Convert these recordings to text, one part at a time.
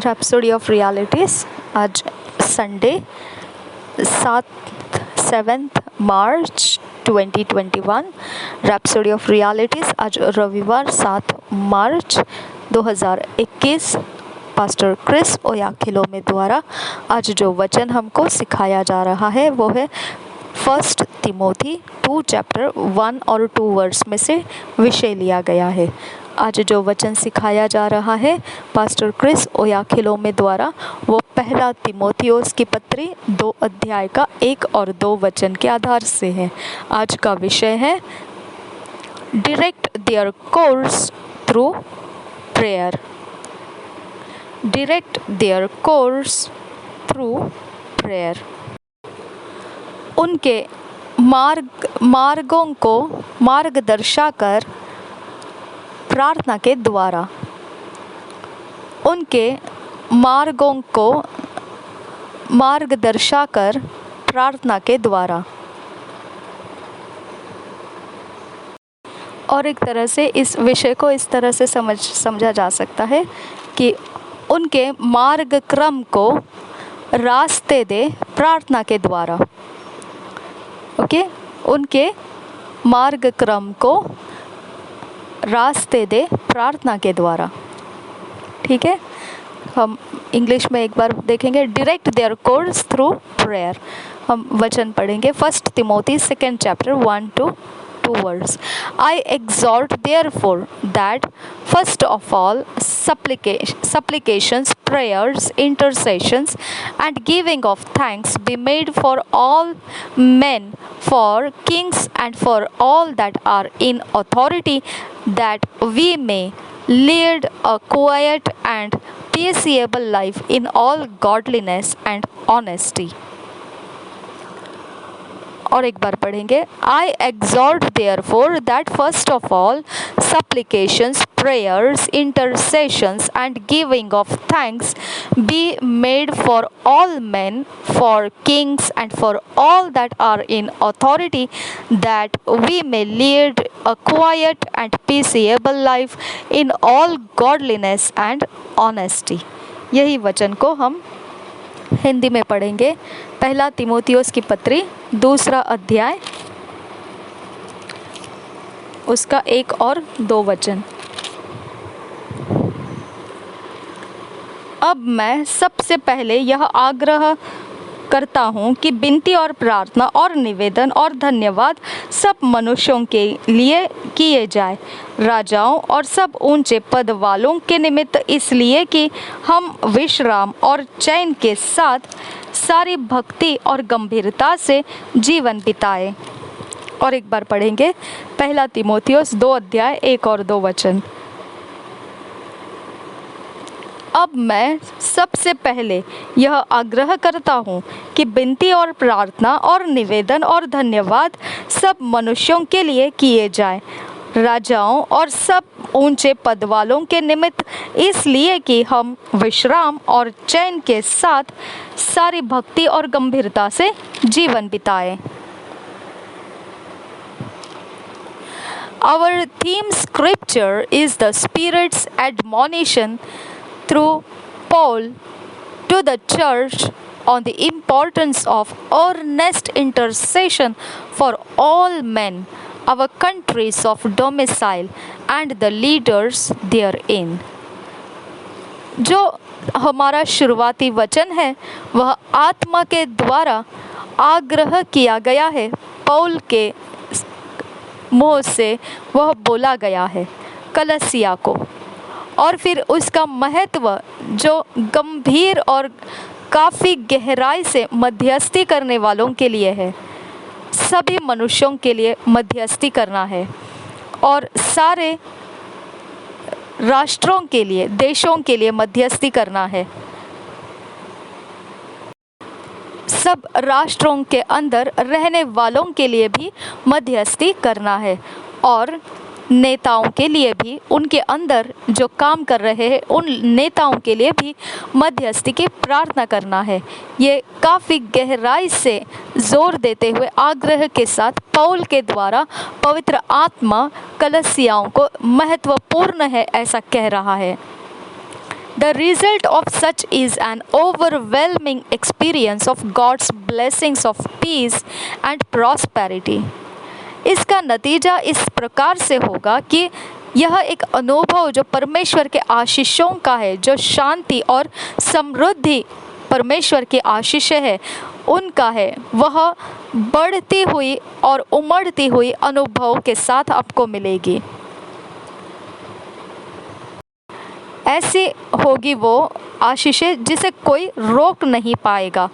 Rhapsody of realities. आज Sunday 7 March 2021। Rhapsody of realities आज रविवार 7 मार्च 2021 पास्टर क्रिस ओयाखिलोमे द्वारा आज जो वचन हमको सिखाया जा रहा है वो है 1 तिमोथी 2 चैप्टर 1 और 2 वर्स में से विषय लिया गया है। आज जो वचन सिखाया जा रहा है पास्टर क्रिस ओयाखिलोमे द्वारा वो पहला तिमोथियोस की पत्री 2 अध्याय का 1 और 2 वचन के आधार से है। आज का विषय है direct their course through prayer. Direct their course through prayer. उनके मार्गों को मार्गदर्शा कर प्रार्थना के द्वारा। उनके मार्गों को मार्गदर्शा कर प्रार्थना के द्वारा। और एक तरह से इस विषय को इस तरह से समझा जा सकता है कि उनके मार्गक्रम को रास्ते दे प्रार्थना के द्वारा। ओके, उनके मार्गक्रम को रास्ते दे प्रार्थना के द्वारा। ठीक है, हम इंग्लिश में एक बार देखेंगे। Direct their course through prayer. हम वचन पढ़ेंगे 1 Timothy 2 chapter 1 to 2 verse. I exhort therefore that first of all supplications, prayers, intercessions and giving of thanks be made for all men, for kings and for all that are in authority, that we may lead a quiet and peaceable life in all godliness and honesty। और एक बार पढ़ेंगे। I exhort therefore that first of all supplications, prayers, intercessions and giving of thanks be made for all men, for kings and for all that are in authority, that we may lead a quiet and peaceable life in all godliness and honesty। यही वचन को हम हिंदी में पढ़ेंगे। पहला तिमोथियोस की पत्री 2 अध्याय उसका 1 और 2 वचन। अब मैं सबसे पहले यह आग्रह करता हूँ कि विनती और प्रार्थना और निवेदन और धन्यवाद सब मनुष्यों के लिए किए जाए, राजाओं और सब ऊंचे पद वालों के निमित्त, इसलिए कि हम विश्राम और चैन के साथ सारी भक्ति और गंभीरता से जीवन बिताए। और एक बार पढ़ेंगे पहला तिमोथियोस 2 अध्याय 1 और 2 वचन। अब मैं सबसे पहले यह आग्रह करता हूँ कि विनती और प्रार्थना और निवेदन और धन्यवाद सब मनुष्यों के लिए किए जाए, राजाओं और सब ऊंचे पद वालों के निमित्त, इसलिए कि हम विश्राम और चैन के साथ सारी भक्ति और गंभीरता से जीवन बिताएं। Our theme scripture is the Spirit's admonition through Paul to the church on the importance of earnest intercession for all men, our countries of domicile and the leaders therein। जो हमारा शुरुआती वचन है वह आत्मा के द्वारा आग्रह किया गया है, पौल के मुंह से वह बोला गया है कलसिया को। और फिर उसका महत्व जो गंभीर और काफ़ी गहराई से मध्यस्थी करने वालों के लिए है, सभी मनुष्यों के लिए मध्यस्थी करना है और सारे राष्ट्रों के लिए, देशों के लिए मध्यस्थी करना है। सब राष्ट्रों के अंदर रहने वालों के लिए भी मध्यस्थी करना है और नेताओं के लिए भी, उनके अंदर जो काम कर रहे हैं उन नेताओं के लिए भी मध्यस्थी की प्रार्थना करना है। ये काफ़ी गहराई से जोर देते हुए आग्रह के साथ पौल के द्वारा पवित्र आत्मा कलसियाओं को महत्वपूर्ण है ऐसा कह रहा है। The result of such is an overwhelming experience of God's blessings of peace and prosperity. इसका नतीजा इस प्रकार से होगा कि यह एक अनुभव जो परमेश्वर के आशीषों का है, जो शांति और समृद्धि परमेश्वर की आशीष है उनका है, वह बढ़ती हुई और उमड़ती हुई अनुभव के साथ आपको मिलेगी। ऐसी होगी वो आशीषें जिसे कोई रोक नहीं पाएगा।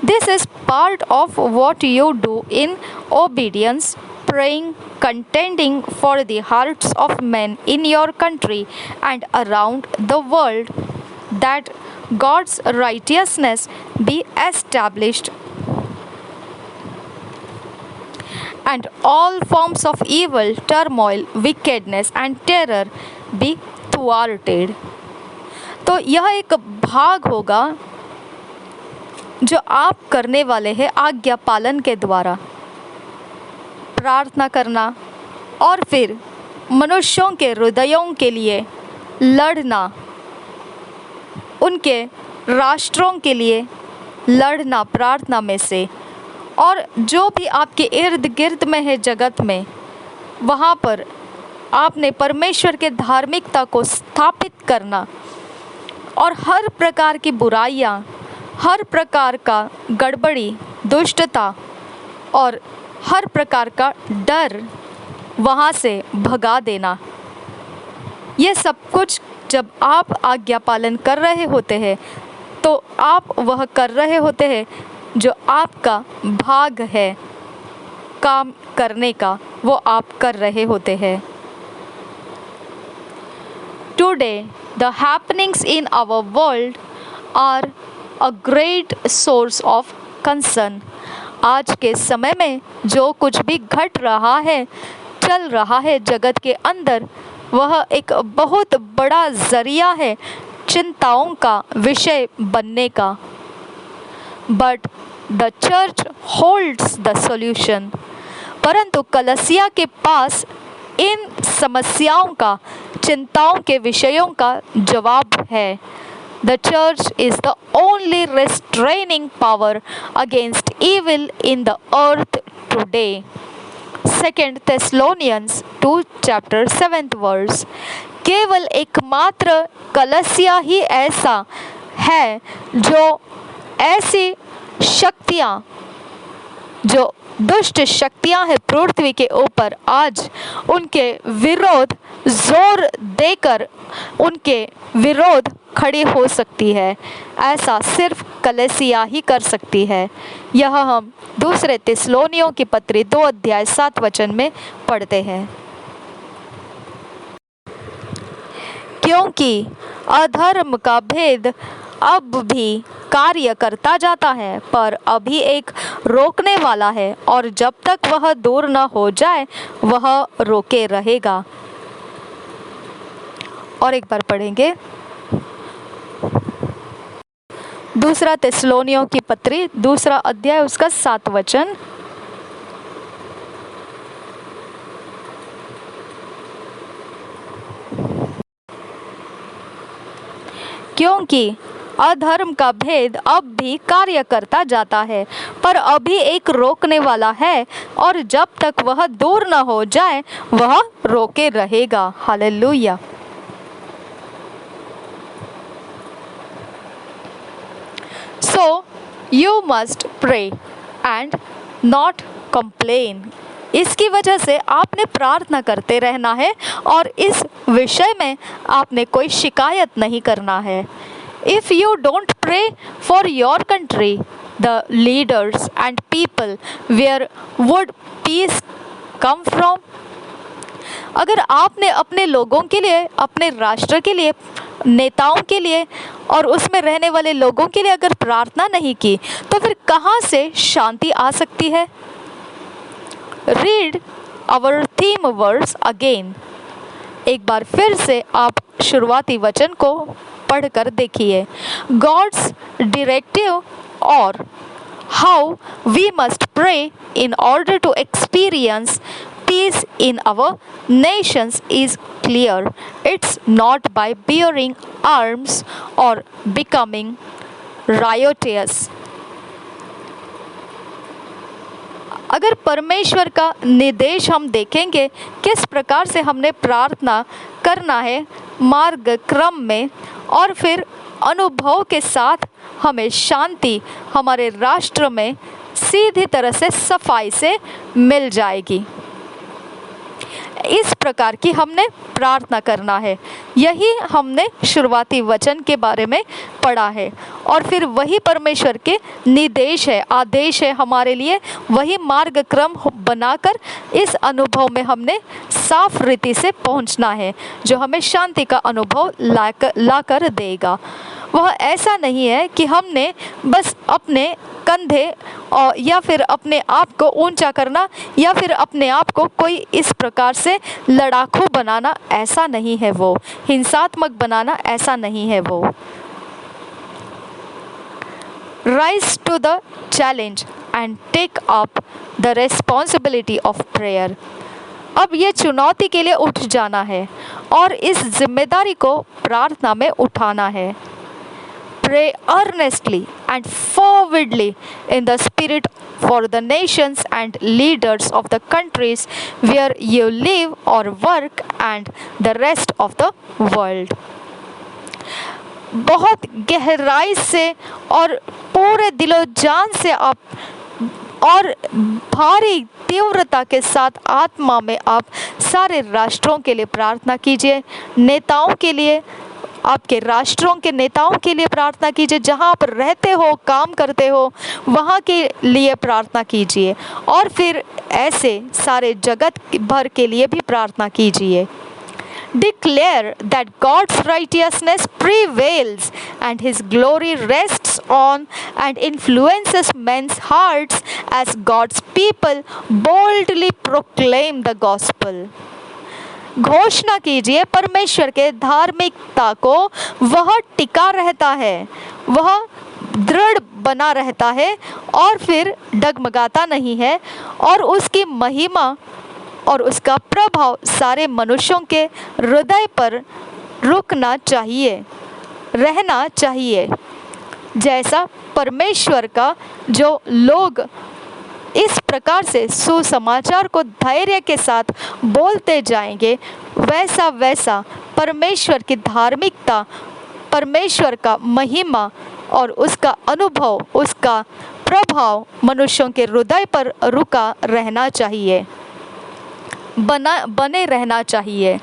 This is part of what you do in obedience, praying, contending for the hearts of men in your country and around the world, that God's righteousness be established and all forms of evil, turmoil, wickedness and terror be thwarted. तो यह एक भाग होगा जो आप करने वाले हैं आज्ञा पालन के द्वारा, प्रार्थना करना और फिर मनुष्यों के हृदयों के लिए लड़ना, उनके राष्ट्रों के लिए लड़ना प्रार्थना में से, और जो भी आपके इर्द गिर्द में है जगत में, वहाँ पर आपने परमेश्वर के धार्मिकता को स्थापित करना और हर प्रकार की बुराइयाँ, हर प्रकार का गड़बड़ी, दुष्टता और हर प्रकार का डर वहाँ से भगा देना। ये सब कुछ जब आप आज्ञा पालन कर रहे होते हैं तो आप वह कर रहे होते हैं जो आपका भाग है काम करने का, वो आप कर रहे होते हैं। Today the happenings in our world are a great source of concern. आज के समय में जो कुछ भी घट रहा है, चल रहा है जगत के अंदर, वह एक बहुत बड़ा ज़रिया है चिंताओं का विषय बनने का। But the church holds the solution. परंतु कलीसिया के पास इन समस्याओं का, चिंताओं के विषयों का जवाब है। The church is the only restraining power against evil in the earth today. 2 Thessalonians 2 chapter 7th verse। केवल एकमात्र कलीसिया ही ऐसा है जो ऐसी शक्तियाँ, जो दुष्ट शक्तियाँ हैं पृथ्वी के ऊपर, आज उनके विरोध जोर देकर उनके विरोध खड़ी हो सकती है। ऐसा सिर्फ कलीसिया ही कर सकती है। यह हम दूसरे थिस्सलुनीयों की पत्री 2 अध्याय 7 वचन में पढ़ते हैं। क्योंकि अधर्म का भेद अब भी कार्य करता जाता है, पर अभी एक रोकने वाला है, और जब तक वह दूर न हो जाए वह रोके रहेगा। और एक बार पढ़ेंगे दूसरा थिस्सलुनीयों की पत्री 2 अध्याय उसका 7 वचन। क्योंकि अधर्म का भेद अब भी कार्य करता जाता है, पर अभी एक रोकने वाला है, और जब तक वह दूर न हो जाए वह रोके रहेगा। Hallelujah. So you must pray and not complain। इसकी वजह से आपने प्रार्थना करते रहना है और इस विषय में आपने कोई शिकायत नहीं करना है। If you don't pray for your country, the leaders and people, where would peace come from? अगर आपने अपने लोगों के लिए, अपने राष्ट्र के लिए, नेताओं के लिए और उसमें रहने वाले लोगों के लिए अगर प्रार्थना नहीं की, तो फिर कहाँ से शांति आ सकती है? Read our theme verse again. एक बार फिर से आप शुरुआती वचन को पढ़कर देखिए। गॉड्स डायरेक्टिव और how we must pray in order to experience peace in our nations is clear. It's not by bearing arms or becoming riotous. अगर परमेश्वर का निर्देश हम देखेंगे किस प्रकार से हमने प्रार्थना करना है मार्ग क्रम में, और फिर अनुभव के साथ हमें शांति हमारे राष्ट्र में सीधी तरह से सफाई से मिल जाएगी। इस प्रकार की हमने प्रार्थना करना है। यही हमने शुरुआती वचन के बारे में पढ़ा है, और फिर वही परमेश्वर के निर्देश है, आदेश है हमारे लिए। वही मार्ग क्रम बनाकर इस अनुभव में हमने साफ रीति से पहुंचना है, जो हमें शांति का अनुभव लाकर देगा। वह ऐसा नहीं है कि हमने बस अपने कंधे और या फिर अपने आप को ऊंचा करना या फिर अपने आप को कोई इस प्रकार से लड़ाकू बनाना, ऐसा नहीं है वो। हिंसात्मक बनाना, ऐसा नहीं है वो। Rise to the challenge and take up the responsibility of prayer. अब ये चुनौती के लिए उठ जाना है और इस जिम्मेदारी को प्रार्थना में उठाना है। Pray earnestly and fervently in the Spirit for the nations and leaders of the countries where you live or work and the rest of the world. बहुत गहराई से और पूरे दिलो जान से आप और भारी तीव्रता के साथ आत्मा में आप सारे राष्ट्रों के लिए प्रार्थना कीजिए, नेताओं के लिए, आपके राष्ट्रों के नेताओं के लिए प्रार्थना कीजिए, जहां आप रहते हो, काम करते हो, वहां के लिए प्रार्थना कीजिए, और फिर ऐसे सारे जगत भर के लिए भी प्रार्थना कीजिए। Declare that God's righteousness prevails and His glory rests on and influences men's hearts as God's people boldly proclaim the gospel. घोषणा कीजिए परमेश्वर के धार्मिकता को, वह टिका रहता है, वह दृढ़ बना रहता है और फिर डगमगाता नहीं है, और उसकी महिमा और उसका प्रभाव सारे मनुष्यों के हृदय पर रुकना चाहिए, रहना चाहिए। जैसा परमेश्वर का जो लोग इस प्रकार से सुसमाचार को धैर्य के साथ बोलते जाएंगे, वैसा वैसा परमेश्वर की धार्मिकता, परमेश्वर का महिमा और उसका अनुभव, उसका प्रभाव मनुष्यों के हृदय पर रुका रहना चाहिए, बने रहना चाहिए।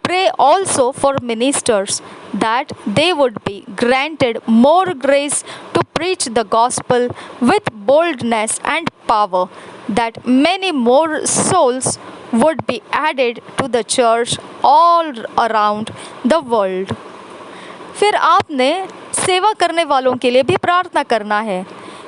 Pray also for ministers that they would be granted more grace to preach the gospel with boldness and power, that many more souls would be added to the church all around the world. फिर आपने सेवा करने वालों के लिए भी प्रार्थना करना है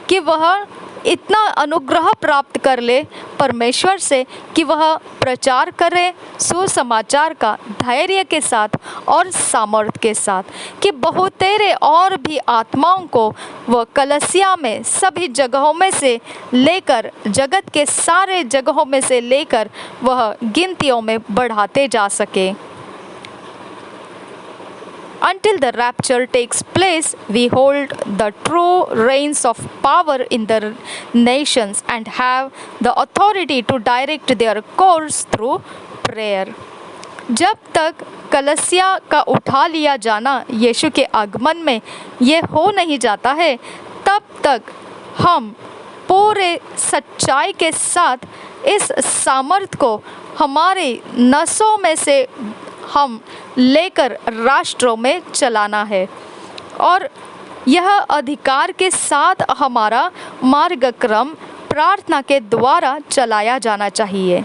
कि वह इतना अनुग्रह प्राप्त कर ले परमेश्वर से कि वह प्रचार करे सुसमाचार का धैर्य के साथ और सामर्थ्य के साथ, कि बहुतेरे और भी आत्माओं को वह कलीसिया में सभी जगहों में से लेकर, जगत के सारे जगहों में से लेकर वह गिनतियों में बढ़ाते जा सके। Until the rapture takes place, we hold the true reins of power in the nations and have the authority to direct their course through prayer. जब तक कलीसिया का उठा लिया जाना यीशु के आगमन में ये हो नहीं जाता है, तब तक हम पूरे सच्चाई के साथ इस सामर्थ्य को हमारे नसों में से हम लेकर राष्ट्रों में चलाना है, और यह अधिकार के साथ हमारा मार्गक्रम प्रार्थना के द्वारा चलाया जाना चाहिए।